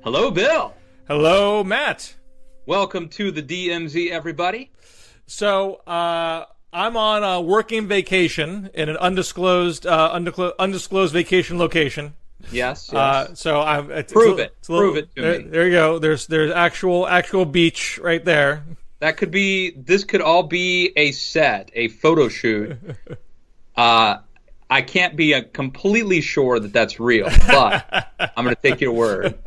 Hello, Bill. Hello, Matt. Welcome to the DMZ, everybody. So, I'm on a working vacation in an undisclosed vacation location. Yes. So prove it to me. There you go. There's actual beach right there. This could all be a set, a photo shoot. I can't be completely sure that that's real, but I'm going to take your word.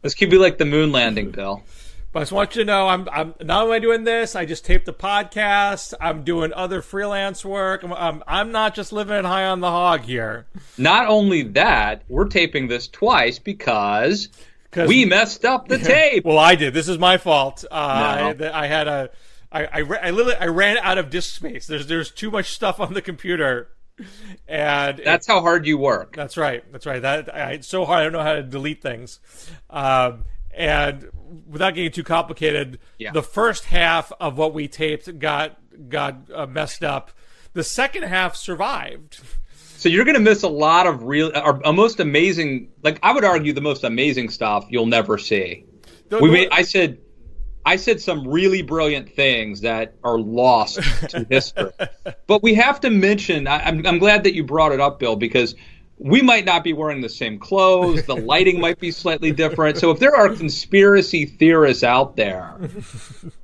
This could be like the moon landing, Bill. But I just want you to know, I'm not only doing this. I just taped the podcast. I'm doing other freelance work. I'm not just living it high on the hog here. Not only that, we're taping this twice because we messed up the tape. Well, I did. This is my fault. No. I ran out of disk space. There's too much stuff on the computer. And that's how hard you work. That's right. It's so hard. I don't know how to delete things. And without getting too complicated, the first half of what we taped got messed up. The second half survived. So you're going to miss a lot of most amazing, like I would argue the most amazing stuff you'll never see. I said some really brilliant things that are lost to history. But we have to mention, I'm glad that you brought it up, Bill, because we might not be wearing the same clothes. The lighting might be slightly different. So if there are conspiracy theorists out there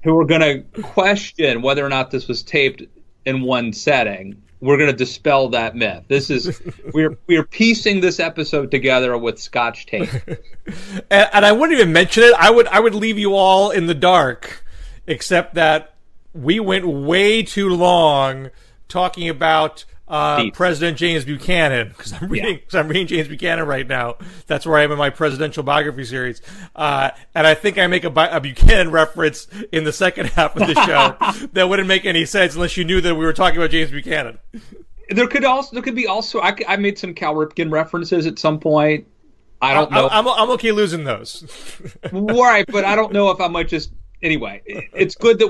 who are going to question whether or not this was taped in one setting, we're going to dispel that myth. We're piecing this episode together with Scotch tape. And I wouldn't even mention it. I would leave you all in the dark, except that we went way too long talking about President James Buchanan, because I'm reading James Buchanan right now. That's where I am in my presidential biography series. And I think I make a Buchanan reference in the second half of the show that wouldn't make any sense unless you knew that we were talking about James Buchanan. There could be also I made some Cal Ripken references at some point. I don't know. I'm okay losing those. Right, but I don't know if I might just. Anyway, it's good that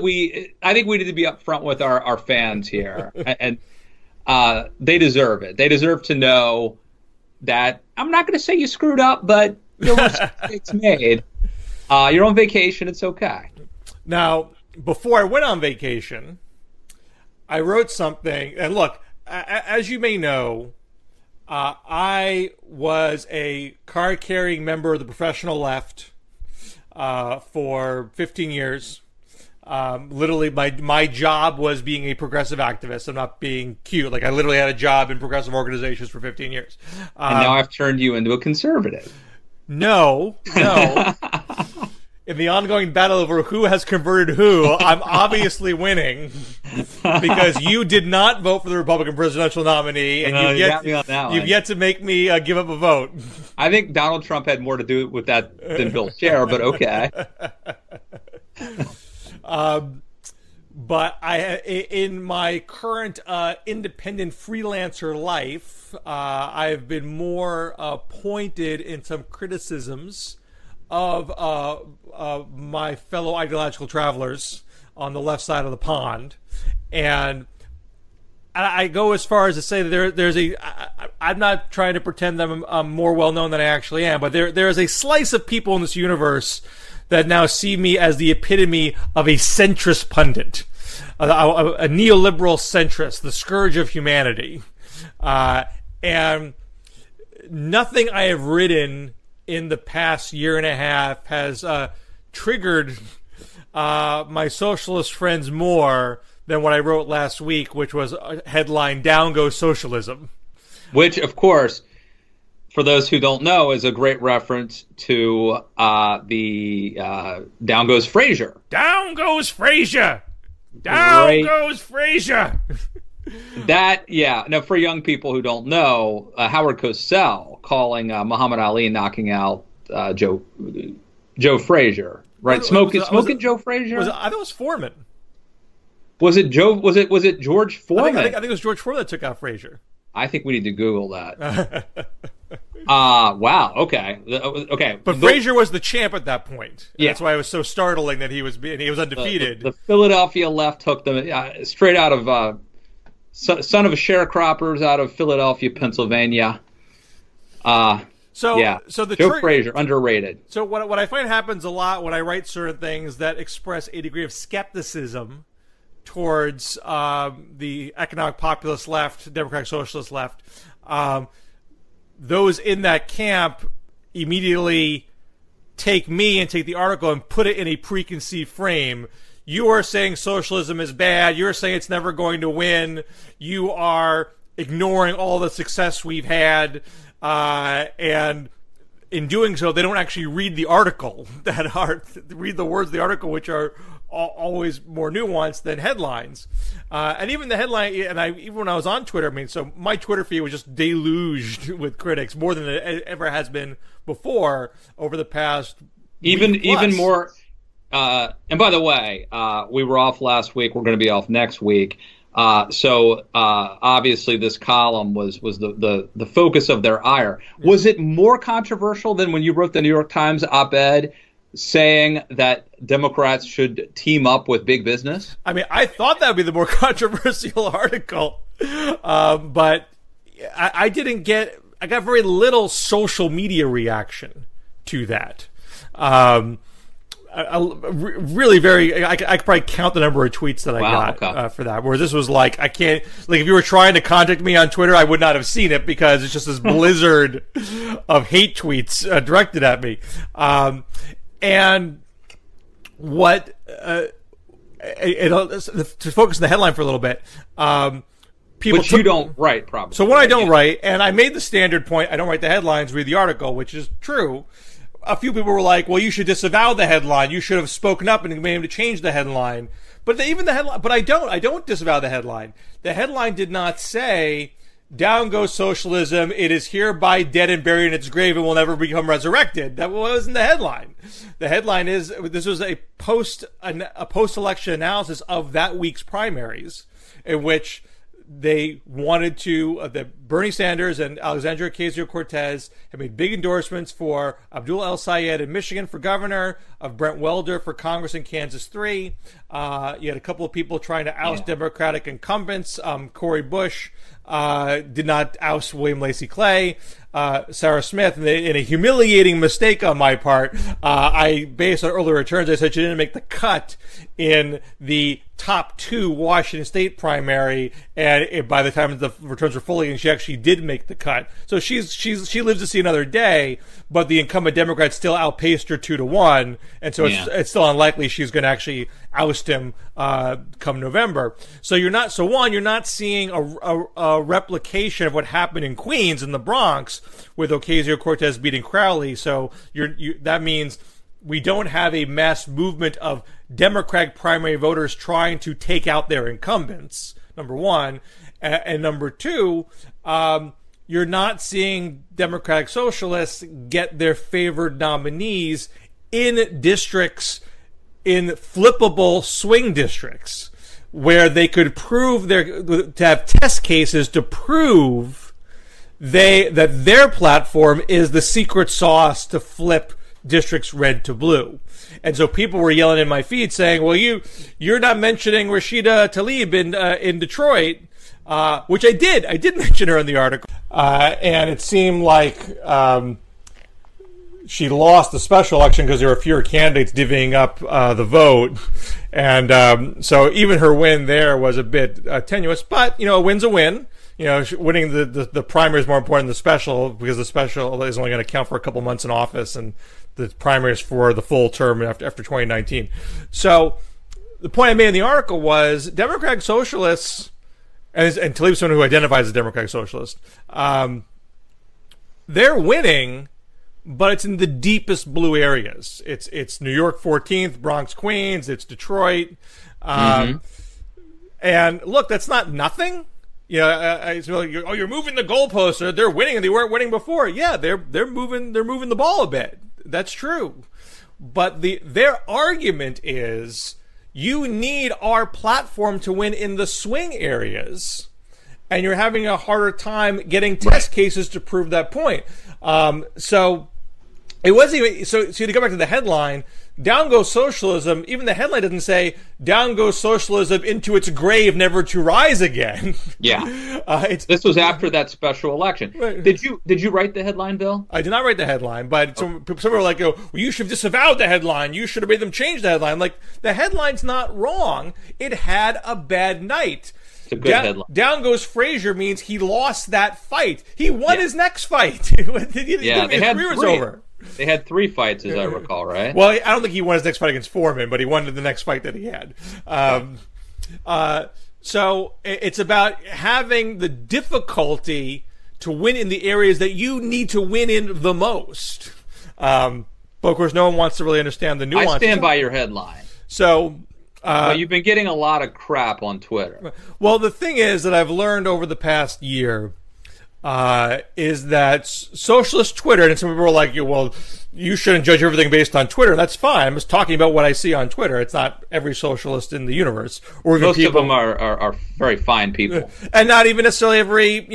I think we need to be upfront with our fans here, and they deserve it. They deserve to know that I'm not going to say you screwed up, but your mistakes made. You're on vacation. It's okay. Now, before I went on vacation, I wrote something. And look, as you may know, I was a card-carrying member of the professional left for 15 years. Literally, my job was being a progressive activist. I'm not being cute. Like, I literally had a job in progressive organizations for 15 years. And now I've turned you into a conservative. No. In the ongoing battle over who has converted who, I'm obviously winning because you did not vote for the Republican presidential nominee, and you've yet to make me give up a vote. I think Donald Trump had more to do with that than Bill Scher, but okay. But in my current independent freelancer life, I've been more pointed in some criticisms of my fellow ideological travelers on the left side of the pond, and I go as far as to say that I'm not trying to pretend that I'm more well known than I actually am, but there is a slice of people in this universe that now see me as the epitome of a centrist pundit, a neoliberal centrist, the scourge of humanity, and nothing I have written in the past year and a half has triggered my socialist friends more than what I wrote last week, which was a headline, "Down Goes Socialism." Which, of course, for those who don't know, is a great reference to the Down Goes Frazier. Down goes Frazier! Down goes Frazier! Now for young people who don't know, Howard Cosell calling Muhammad Ali knocking out Joe Frazier, right? Smoking Joe Frazier. I thought it was Foreman. Was it Joe? Was it George Foreman? I think it was George Foreman that took out Frazier. I think we need to Google that. Wow. Okay. Okay. But Frazier was the champ at that point. Yeah. That's why it was so startling that he was undefeated. The Philadelphia left hooked them straight out of son of a sharecroppers out of Philadelphia, Pennsylvania. So the Joe Frazier, underrated. So what I find happens a lot when I write certain things that express a degree of skepticism towards the economic populist left, democratic socialist left, those in that camp immediately take me and take the article and put it in a preconceived frame. You are saying socialism is bad. You're saying it's never going to win. You are ignoring all the success we've had. And in doing so, they don't actually read the article read the words of the article, which are always more nuanced than headlines. And even the headline, even when I was on Twitter, so my Twitter feed was just deluged with critics more than it ever has been before over the past even more. And by the way, we were off last week. We're going to be off next week. So obviously this column was the focus of their ire. Was it more controversial than when you wrote the New York Times op-ed saying that Democrats should team up with big business? I mean, I thought that would be the more controversial article, but I didn't get. I got very little social media reaction to that. Really very, I could probably count the number of tweets that I got for that, where this was like, I can't, like if you were trying to contact me on Twitter, I would not have seen it because it's just this blizzard of hate tweets directed at me. And what, to focus on the headline for a little bit, people Which you don't write, probably. So when I don't write, and I made the standard point, I don't write the headlines, read the article, which is true. A few people were like, well, you should disavow the headline. You should have spoken up and made him to change the headline. But even the headline, but I don't disavow the headline. The headline did not say, down goes socialism. It is hereby dead and buried in its grave and will never become resurrected. That wasn't the headline. The headline is, this was a post-election analysis of that week's primaries in which they wanted to, that Bernie Sanders and Alexandria Ocasio-Cortez have made big endorsements for Abdul El-Sayed in Michigan for governor, of Brent Welder for Congress in Kansas 3. You had a couple of people trying to oust Democratic incumbents. Cori Bush did not oust William Lacey Clay. Sarah Smith, in a humiliating mistake on my part, based on earlier returns, I said she didn't make the cut in the top 2 Washington State primary, and by the time the returns were fully in, she actually did make the cut. So she lives to see another day, but the incumbent Democrat still outpaced her 2-1, and so it's still unlikely she's going to actually oust him come November. So you're not seeing a replication of what happened in Queens and the Bronx with Ocasio-Cortez beating Crowley. So that means we don't have a mass movement of Democratic primary voters trying to take out their incumbents, number one. And number two, you're not seeing Democratic socialists get their favored nominees in districts, in flippable swing districts, where they could prove to have test cases to prove that their platform is the secret sauce to flip districts red to blue. And so people were yelling in my feed saying, well, you're not mentioning Rashida Tlaib in Detroit, which I did. I did mention her in the article. And it seemed like she lost the special election because there were fewer candidates divvying up the vote. And so even her win there was a bit tenuous. But, a win's a win. Winning the primary is more important than the special, because the special is only going to count for a couple months in office, and the primary is for the full term after 2019. So the point I made in the article was Democratic socialists, and Tlaib is someone who identifies as a Democratic socialist, they're winning, but it's in the deepest blue areas. It's New York 14th, Bronx, Queens, it's Detroit. And look, that's not nothing. You're moving the goalposts. They're winning, and they weren't winning before. Yeah, they're moving the ball a bit. That's true. But their argument is you need our platform to win in the swing areas, and you're having a harder time getting test cases to prove that point. So it wasn't even so to go back to the headline. down goes socialism. Even the headline doesn't say down goes socialism into its grave, never to rise again. Yeah. This was after that special election. Right. Did you write the headline, Bill? I did not write the headline, but some people were like, well, you should have disavowed the headline. You should have made them change the headline. Like, the headline's not wrong. It had a bad night. It's a good headline. Down goes Frazier means he lost that fight. He won his next fight. They had three. Over. They had 3 fights, as I recall, right? Well, I don't think he won his next fight against Foreman, but he won the next fight that he had. So it's about having the difficulty to win in the areas that you need to win in the most. But of course, no one wants to really understand the nuance. I stand by your headline. So. Well, you've been getting a lot of crap on Twitter. Well, the thing is that I've learned over the past year is that socialist Twitter, and some people are like, well, you shouldn't judge everything based on Twitter. That's fine. I'm just talking about what I see on Twitter. It's not every socialist in the universe. Or even most of them are very fine people. And not even necessarily every,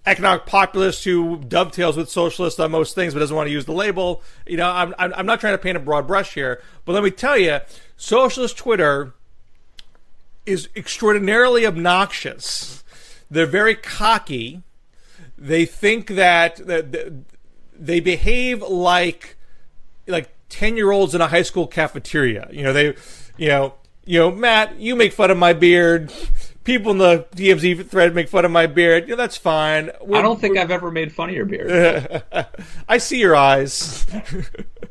economic populist who dovetails with socialists on most things but doesn't want to use the label. I'm not trying to paint a broad brush here, but let me tell you, socialist Twitter is extraordinarily obnoxious. They're very cocky. They think that they behave like 10-year-olds in a high school cafeteria. Matt, you make fun of my beard. People in the DMZ thread make fun of my beard. That's fine. I don't think I've ever made fun of your beard. I see your eyes.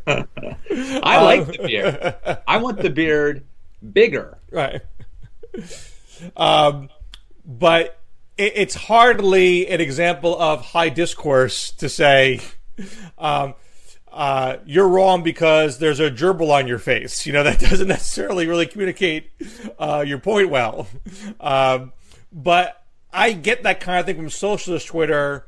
I like the beard. I want the beard bigger. Right. But it's hardly an example of high discourse to say, you're wrong because there's a gerbil on your face. That doesn't necessarily really communicate your point well. But I get that kind of thing from socialist Twitter,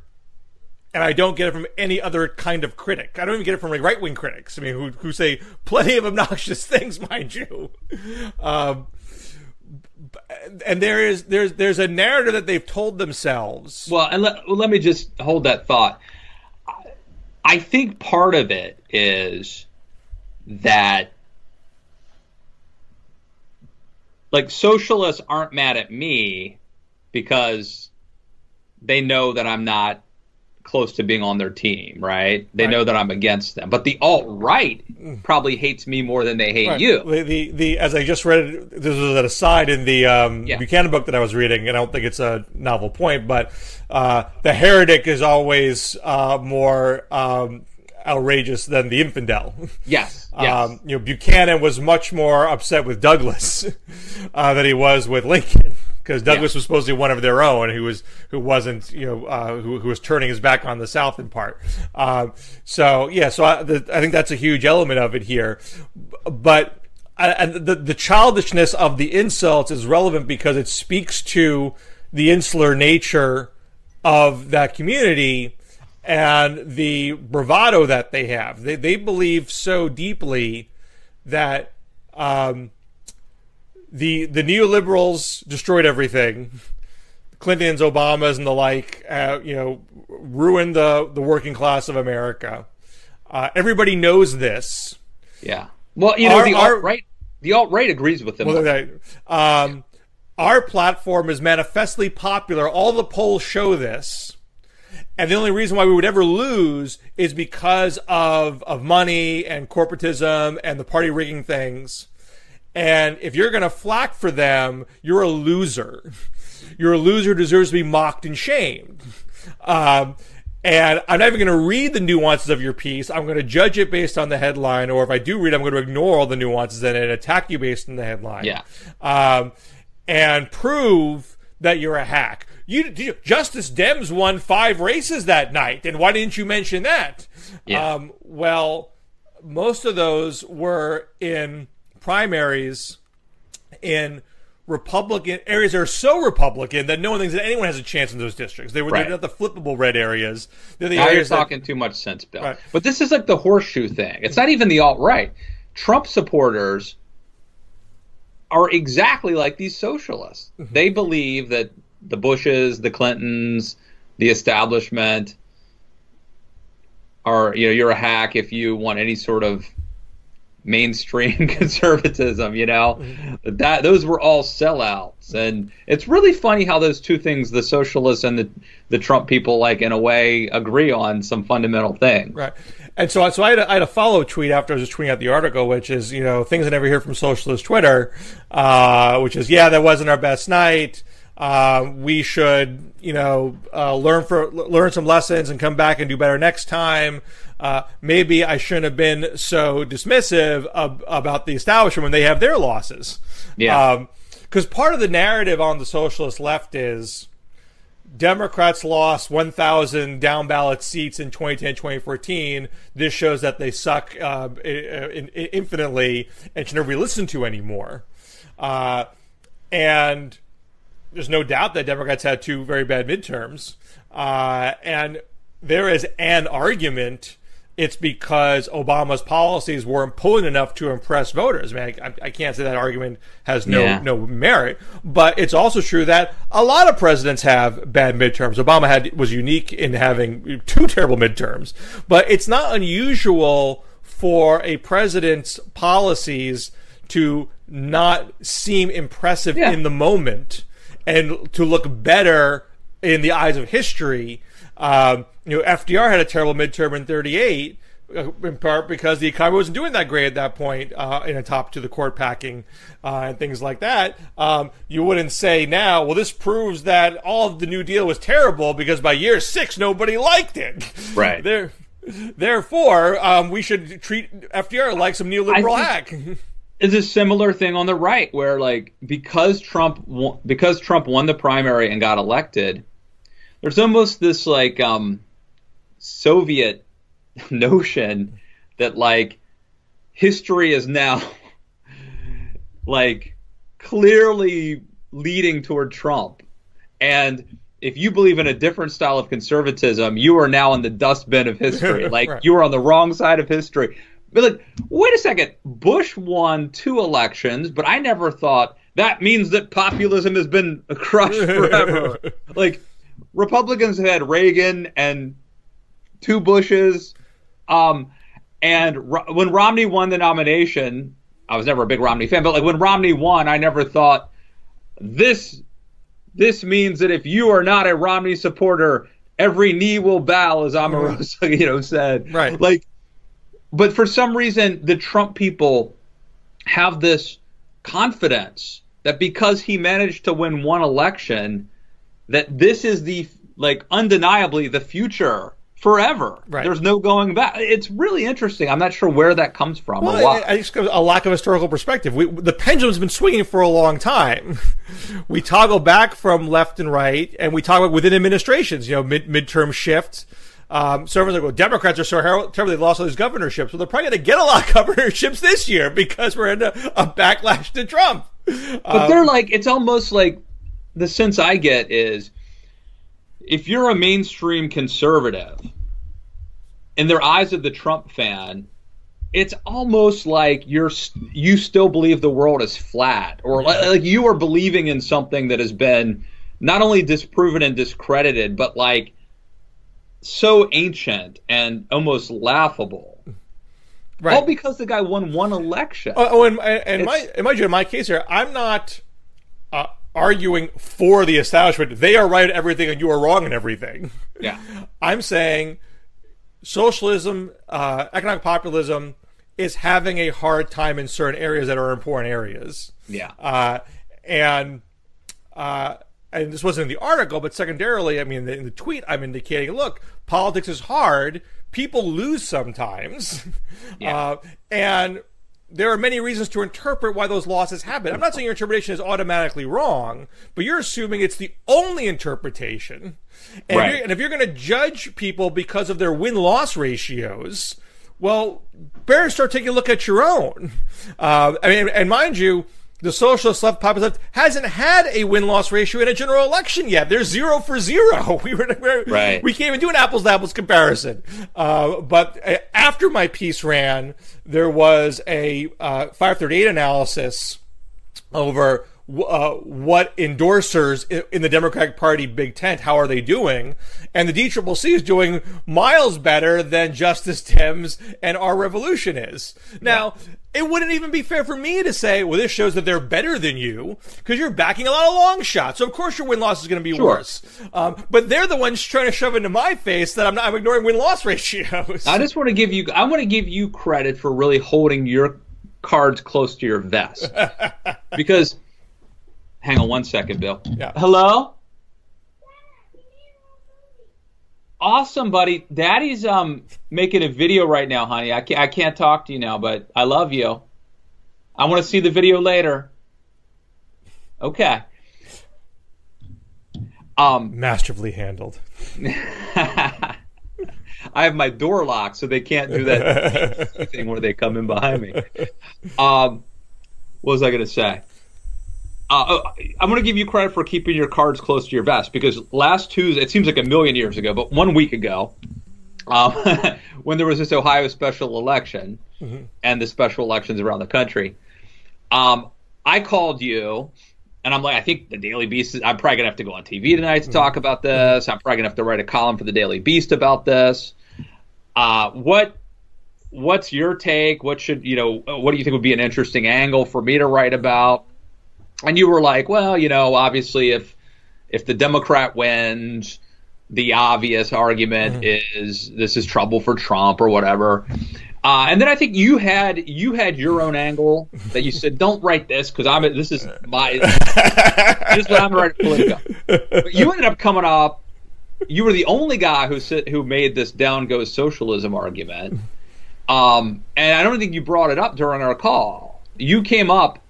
and I don't get it from any other kind of critic. I don't even get it from right-wing critics. Who say plenty of obnoxious things, mind you. And there's a narrative that they've told themselves. Well, and let me just hold that thought. I think part of it is that, socialists aren't mad at me because they know that I'm not close to being on their team, right? They know that I'm against them. But the alt-right probably hates me more than they hate you. The as I just read, this was an aside in the Buchanan book that I was reading, and I don't think it's a novel point, but the heretic is always more outrageous than the infidel. Yes. Buchanan was much more upset with Douglas than he was with Lincoln. Because Douglas was supposed to be one of their own, who was turning his back on the South in part. So I think that's a huge element of it here. But the childishness of the insults is relevant because it speaks to the insular nature of that community and the bravado that they have. They believe so deeply that the neoliberals destroyed everything. Clintons, Obamas, and the like, ruined the working class of America. Everybody knows this. Yeah. Well, the alt-right agrees with them. Our platform is manifestly popular. All the polls show this. And the only reason why we would ever lose is because of money and corporatism and the party rigging things. And if you're going to flack for them, you're a loser. You're a loser who deserves to be mocked and shamed. And I'm not even going to read the nuances of your piece. I'm going to judge it based on the headline. Or if I do read, I'm going to ignore all the nuances in it and attack you based on the headline. Yeah. And prove that you're a hack. Justice Dems won 5 races that night. And why didn't you mention that? Yeah. Well, most of those were in primaries in Republican areas that are so Republican that no one thinks that anyone has a chance in those districts. They're not the flippable red areas. They're the now areas you're talking too much sense, Bill. Right. But this is like the horseshoe thing. It's not even the alt-right. Trump supporters are exactly like these socialists. Mm-hmm. They believe that the Bushes, the Clintons, the establishment are, you're a hack if you want any sort of mainstream conservatism, you know, that those were all sellouts. And it's really funny how those two things, the socialists and the Trump people, like in a way agree on some fundamental things. Right. And so I had a follow tweet after I was tweeting out the article, which is, you know, things I never hear from socialist Twitter, which is, yeah, that wasn't our best night. We should, you know, learn some lessons and come back and do better next time. Maybe I shouldn't have been so dismissive about the establishment when they have their losses. Yeah. Because part of the narrative on the socialist left is Democrats lost 1,000 down ballot seats in 2010, 2014. This shows that they suck infinitely and should never be listened to anymore. And there's no doubt that Democrats had two very bad midterms. And there is an argument it's because Obama's policies weren't potent enough to impress voters. I mean, I can't say that argument has no merit, but it's also true that a lot of presidents have bad midterms. Obama was unique in having two terrible midterms, but it's not unusual for a president's policies to not seem impressive in the moment and to look better in the eyes of history. FDR had a terrible midterm in 1938, in part because the economy wasn't doing that great at that point, in a top to the court packing and things like that. You wouldn't say now, well, this proves that all of the New Deal was terrible because by year 6 nobody liked it. Right. Therefore, we should treat FDR like some neoliberal hack. It's a similar thing on the right, where like because Trump won the primary and got elected, there's almost this like Soviet notion that like history is now like clearly leading toward Trump, and if you believe in a different style of conservatism, you are now in the dustbin of history. Like right. You are on the wrong side of history. But like, wait a second, Bush won 2 elections, but I never thought that means that populism has been crushed forever. Like, Republicans have had Reagan and 2 Bushes. And when Romney won the nomination, I was never a big Romney fan, but like when Romney won, I never thought this means that if you are not a Romney supporter, every knee will bow, as Omarosa, said. Right. Like, but for some reason, the Trump people have this confidence that because he managed to win 1 election, that this is undeniably the future forever. Right. There's no going back. It's really interesting. I'm not sure where that comes from or why. I just a lack of historical perspective. The pendulum's been swinging for a long time. We toggle back from left and right, and we toggle within administrations. Midterm shifts. So everyone's like, well, Democrats are so terrible, they lost all these governorships. Well, they're probably going to get a lot of governorships this year because we're in a backlash to Trump. But they're like, it's almost like the sense I get is if you're a mainstream conservative, in their eyes of the Trump fan, it's almost like you still believe the world is flat, or like you are believing in something that has been not only disproven and discredited, but like so ancient and almost laughable. Right. All because the guy won 1 election. In my case here, I'm not arguing for the establishment. They are right at everything and you are wrong in everything. Yeah. I'm saying socialism, economic populism is having a hard time in certain areas that are important areas. Yeah. And this wasn't in the article, but secondarily, I mean, in the tweet, I'm indicating, look, politics is hard. People lose sometimes. Yeah. And there are many reasons to interpret why those losses happen. I'm not saying your interpretation is automatically wrong, but you're assuming it's the only interpretation. And, right. If you're going to judge people because of their win-loss ratios, well, better start taking a look at your own. And mind you, the socialist left, populist left hasn't had a win-loss ratio in a general election yet. They're 0 for 0. Right. We can't even do an apples-to-apples comparison. But after my piece ran, there was a 538 analysis over what endorsers in the Democratic Party big tent, how are they doing? And the DCCC is doing miles better than Justice Dems and Our Revolution is. Now, it wouldn't even be fair for me to say, well, this shows that they're better than you, because you're backing a lot of long shots. So, of course, your win-loss is going to be worse. But they're the ones trying to shove into my face that I'm ignoring win-loss ratios. I want to give you credit for really holding your cards close to your vest. Because, hang on one second, Bill. Yeah. Hello? Awesome, buddy. Daddy's making a video right now, honey. I can't talk to you now, but I love you. I want to see the video later. Okay. Masterfully handled. I have my door locked, so they can't do that thing where they come in behind me. What was I going to say? I'm going to give you credit for keeping your cards close to your vest, because last Tuesday, it seems like a million years ago, but 1 week ago, when there was this Ohio special election and the special elections around the country, I called you, and I'm like, I think the Daily Beast, I'm probably going to have to go on TV tonight to talk about this. I'm probably going to have to write a column for the Daily Beast about this. What's your take? What do you think would be an interesting angle for me to write about? And you were like, well, obviously if the Democrat wins, the obvious argument is this is trouble for Trump or whatever. And then I think you had your own angle that you said, don't write this because this is what I'm writing Politico. But you ended up coming up. You were the only guy who made this down goes socialism argument. And I don't think you brought it up during our call. You came up.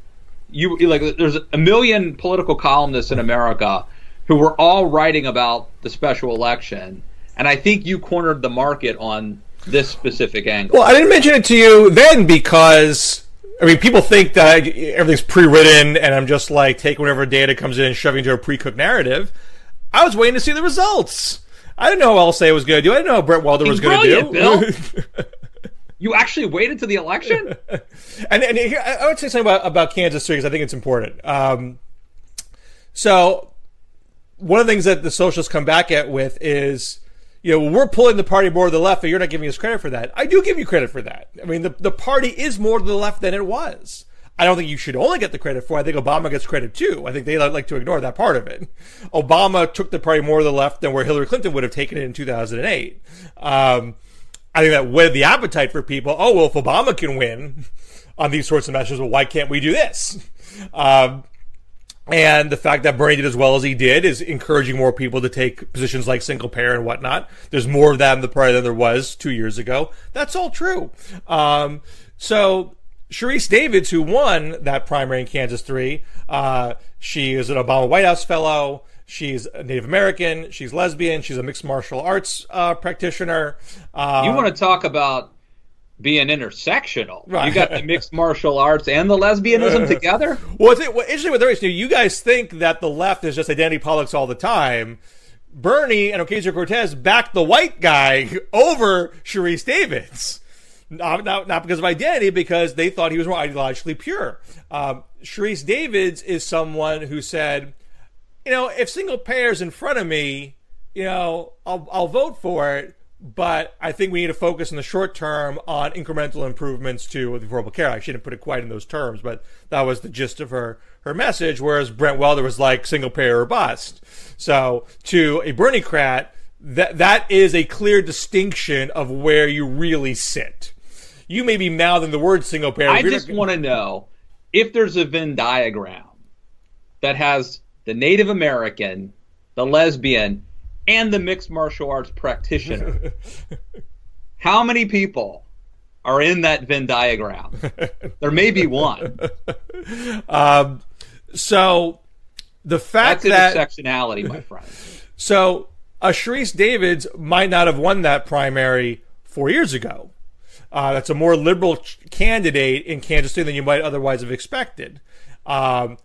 There's a million political columnists in America who were all writing about the special election, and I think you cornered the market on this specific angle. Well, I didn't mention it to you then because, people think that everything's pre-written and I'm just like taking whatever data comes in and shoving into a pre-cooked narrative. I was waiting to see the results. I didn't know who else say was going to do. I didn't know what Brett Welder was going to do. Bill. You actually waited to the election? and here, I would say something about Kansas too, because I think it's important. So one of the things that the socialists come back at with is, we're pulling the party more to the left, but you're not giving us credit for that. I do give you credit for that. The party is more to the left than it was. I don't think you should only get the credit for it. I think Obama gets credit too. I think they like to ignore that part of it. Obama took the party more to the left than where Hillary Clinton would have taken it in 2008. I think that whetted the appetite for people. Oh, well, if Obama can win on these sorts of messages, well, why can't we do this? And the fact that Bernie did as well as he did is encouraging more people to take positions like single payer and whatnot. There's more of that in the party than there was 2 years ago. That's all true. So Sharice Davids, who won that primary in Kansas 3, she is an Obama White House fellow. She's a Native American. She's lesbian. She's a mixed martial arts practitioner. You want to talk about being intersectional? Right. You got the mixed martial arts and the lesbianism together? Well, interesting with the race. You guys think that the left is just identity politics all the time. Bernie and Ocasio-Cortez backed the white guy over Sharice Davids. Not because of identity, because they thought he was more ideologically pure. Sharice Davids is someone who said, if single payer is in front of me, I'll vote for it, but I think we need to focus in the short term on incremental improvements to the Affordable Care Act. She didn't put it quite in those terms, but that was the gist of her message, whereas Brent Welder was like single payer or bust. So to a Berniecrat, that is a clear distinction of where you really sit. You may be mouthing the word single payer. I just want to know if there's a Venn diagram that has the Native American, the lesbian, and the mixed martial arts practitioner. How many people are in that Venn diagram? There may be one. So the fact that's intersectionality, my friend. So Sharice Davids might not have won that primary 4 years ago. That's a more liberal candidate in Kansas City than you might otherwise have expected. And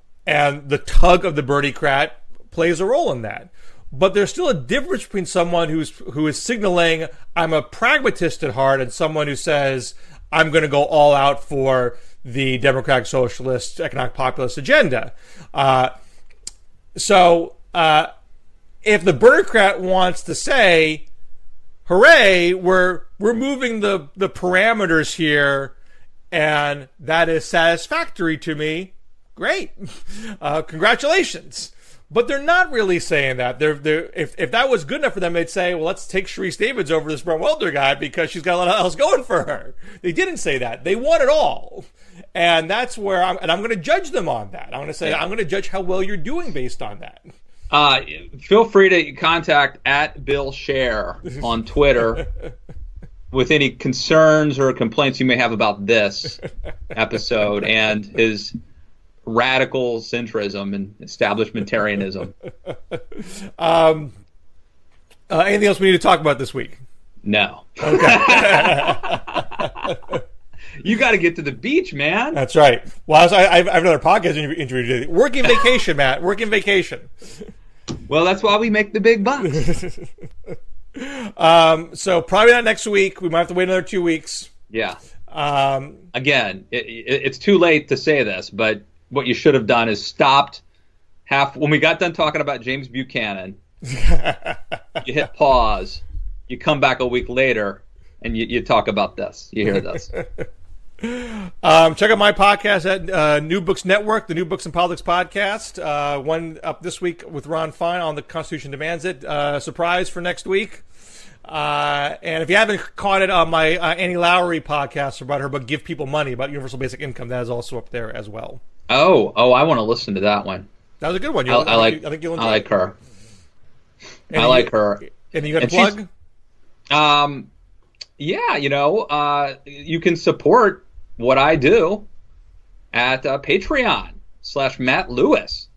the tug of the Berniecrat plays a role in that. But there's still a difference between someone who is signaling I'm a pragmatist at heart and someone who says I'm going to go all out for the Democratic Socialist economic populist agenda. So if the Berniecrat wants to say, hooray, we're moving the parameters here, and that is satisfactory to me, great. Congratulations. But they're not really saying that. If that was good enough for them, they'd say, well, let's take Sharice Davids over this Brent Welder guy because she's got a lot else going for her. They didn't say that. They want it all. And that's where I'm going to judge them on that. I'm going to say, I'm going to judge how well you're doing based on that. Feel free to contact @Bill on Twitter with any concerns or complaints you may have about this episode and his radical centrism and establishmentarianism. Anything else we need to talk about this week? No. Okay. You got to get to the beach, man. That's right. Well, I have another podcast interview today. Working vacation, Matt. Working vacation. Well, that's why we make the big bucks. So probably not next week. We might have to wait another 2 weeks. Yeah. Again, it's too late to say this, but what you should have done is stopped when we got done talking about James Buchanan. You hit pause. You come back a week later, and you talk about this. You hear this. Check out my podcast at New Books Network, the New Books and Politics podcast. One up this week with Ron Fine on The Constitution Demands It. Surprise for next week. And if you haven't caught it on my Annie Lowry podcast about her book Give People Money, about universal basic income, that is also up there as well. Oh, I want to listen to that one. That was a good one. I think you'll enjoy I like her. And I like her. And you got a plug? Yeah, you can support what I do at Patreon/Matt Lewis.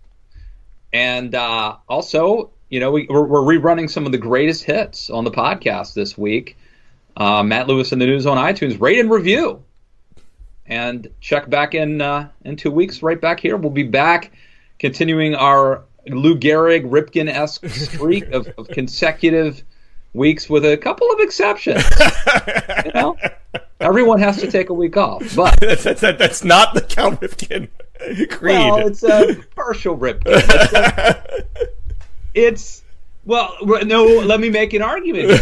And also, we're rerunning some of the greatest hits on the podcast this week. Matt Lewis and the News on iTunes. Rate and review. And check back in 2 weeks, right back here. We'll be back continuing our Lou Gehrig, Ripken-esque streak of consecutive weeks with a couple of exceptions. Everyone has to take a week off. But that's not the Cal Ripken creed. Well, it's a partial Ripken. Let me make an argument.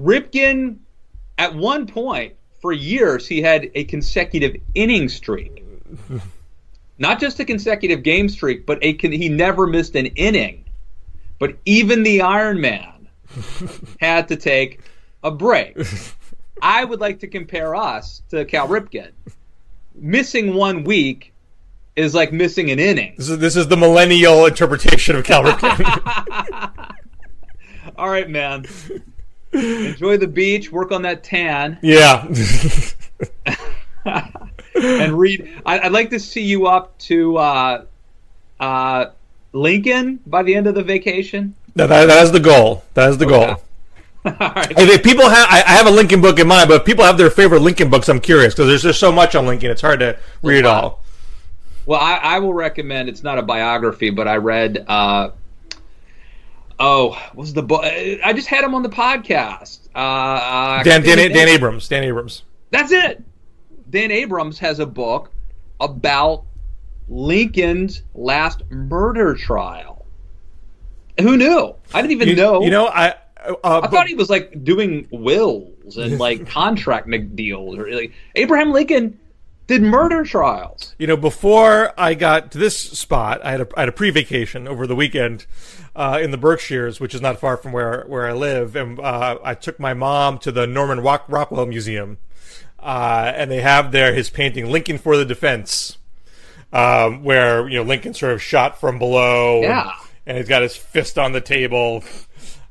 Ripken, at one point, for years, he had a consecutive inning streak. Not just a consecutive game streak, but he never missed an inning. But even the Iron Man had to take a break. I would like to compare us to Cal Ripken. Missing 1 week is like missing an inning. This is the millennial interpretation of Cal Ripken. All right, man. Enjoy the beach. Work on that tan. Yeah. And read. I'd like to see you up to Lincoln by the end of the vacation. That is the goal. That is the goal. All right. If people have, I have a Lincoln book in mind, but if people have their favorite Lincoln books, I'm curious because there's so much on Lincoln. It's hard to read it all. Well, I will recommend. It's not a biography, but I read. What was the book? I just had him on the podcast. Dan Abrams. Dan Abrams. That's it. Dan Abrams has a book about Lincoln's last murder trial. Who knew? I didn't even know. I thought he was like doing wills and like contract deals. Or like Abraham Lincoln did murder trials. Before I got to this spot, I had a pre-vacation over the weekend in the Berkshires, which is not far from where I live, and I took my mom to the Norman Rockwell Museum, and they have there his painting "Lincoln for the Defense," where Lincoln sort of shot from below, and he's got his fist on the table,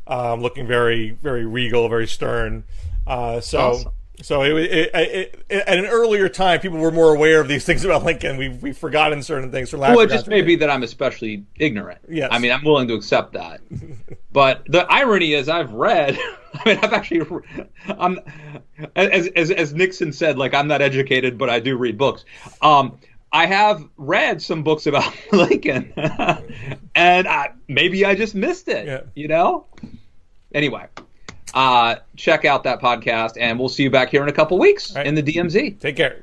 looking very, very regal, very stern. Awesome. So at an earlier time, people were more aware of these things about Lincoln. We've forgotten certain things. Well, it just may be that I'm especially ignorant. Yes. I mean, I'm willing to accept that. But the irony is I've read, I've actually, as Nixon said, like, I'm not educated, but I do read books. I have read some books about Lincoln, and maybe I just missed it, Anyway. Check out that podcast, and we'll see you back here in a couple weeks in the DMZ. Take care.